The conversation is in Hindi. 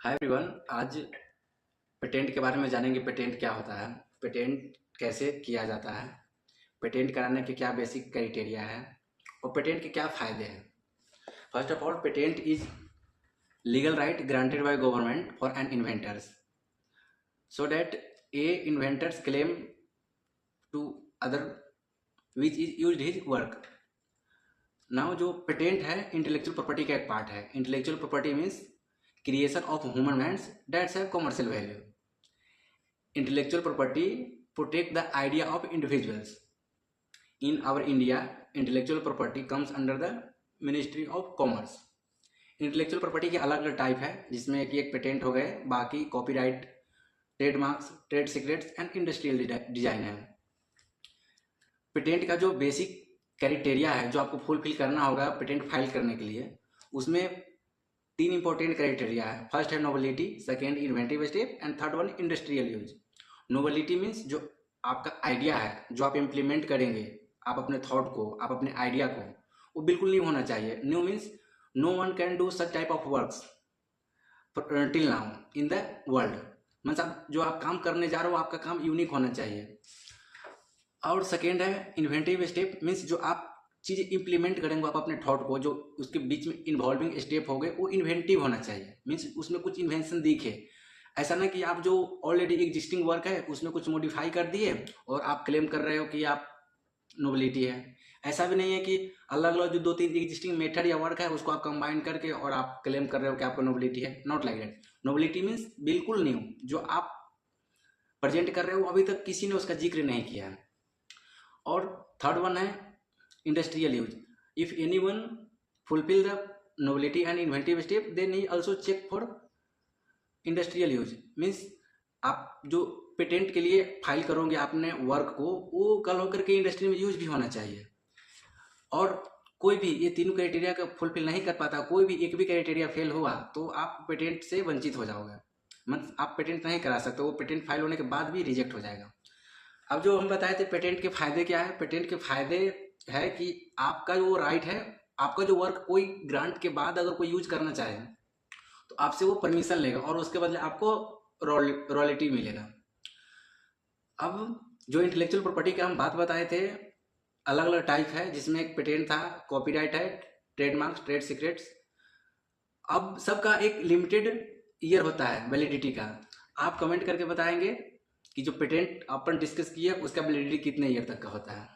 Hi everyone. आज पेटेंट के बारे में जानेंगे। पेटेंट क्या होता है, पेटेंट कैसे किया जाता है, पेटेंट कराने के क्या बेसिक क्राइटेरिया है और पेटेंट के क्या फ़ायदे हैं। First of all, patent is legal right granted by government for an inventors so that a inventors claim to other which is used his work. Now जो पेटेंट है इंटेलेक्चुअल प्रॉपर्टी का एक पार्ट है। Intellectual property means creation of human hands that have commercial value. Intellectual property protect the idea of individuals. In our India, intellectual property comes under the Ministry of Commerce. Intellectual property के अलग अलग टाइप है, जिसमें कि एक पेटेंट हो गए, बाकी copyright, trademarks, trade secrets and industrial design है। पेटेंट का जो बेसिक क्राइटेरिया है जो आपको फुलफिल करना होगा पेटेंट फाइल करने के लिए, उसमें 3 इंपॉर्टेंट क्राइटेरिया है। फर्स्ट है novelty, second inventive step and third one industrial use. Novelty means जो आपका आइडिया है, जो आप इम्प्लीमेंट करेंगे, आप अपने थॉट को, आप अपने आइडिया को, वो बिल्कुल न्यू होना चाहिए। New means no one can do such type of works till now in the world. Means आप जो आप काम करने जा रहे हो, आपका काम यूनिक होना चाहिए। और सेकेंड है इन्वेंटिव स्टेप, मीन्स जो आप चीज़ इंप्लीमेंट करेंगे, आप अपने थॉट को, जो उसके बीच में इन्वॉल्विंग स्टेप हो गए, वो इन्वेंटिव होना चाहिए। मीन्स उसमें कुछ इन्वेंशन दिखे। ऐसा ना कि आप जो ऑलरेडी एग्जिस्टिंग वर्क है उसमें कुछ मॉडिफाई कर दिए और आप क्लेम कर रहे हो कि आप नोबिलिटी है। ऐसा भी नहीं है कि अलग अलग जो 2-3 एग्जिस्टिंग मेथड या वर्क है उसको आप कंबाइन करके और आप क्लेम कर रहे हो कि आपको नोबिलिटी है। Not like that. Nobility means बिल्कुल न्यू, जो आप प्रेजेंट कर रहे हो अभी तक किसी ने उसका जिक्र नहीं किया है। और थर्ड वन है industrial use. If anyone fulfil the novelty and inventive step then he also check for industrial use. Means आप जो पेटेंट के लिए फाइल करोगे आपने वर्क को, वो कल होकर के इंडस्ट्री में यूज भी होना चाहिए। और कोई भी ये तीनों क्राइटेरिया का फुलफिल नहीं कर पाता, कोई भी एक भी क्राइटेरिया फेल हुआ तो आप पेटेंट से वंचित हो जाओगे। मतलब आप पेटेंट नहीं करा सकते, वो पेटेंट फाइल होने के बाद भी रिजेक्ट हो जाएगा। अब जो हम बताए थे पेटेंट के फायदे क्या है। पेटेंट के फायदे है कि आपका जो राइट है, आपका जो वर्क कोई ग्रांट के बाद अगर कोई यूज करना चाहे तो आपसे वो परमिशन लेगा और उसके बदले आपको रॉयल्टी मिलेगा। अब जो इंटेलेक्चुअल प्रॉपर्टी का हम बात बताए थे, अलग अलग टाइप है, जिसमें एक पेटेंट था, कॉपीराइट है, ट्रेडमार्क्स, ट्रेड सीक्रेट्स। अब सबका एक लिमिटेड ईयर होता है वैलिडिटी का। आप कमेंट करके बताएंगे कि जो पेटेंट अपन डिस्कस किया उसका वैलिडिटी कितने ईयर तक का होता है।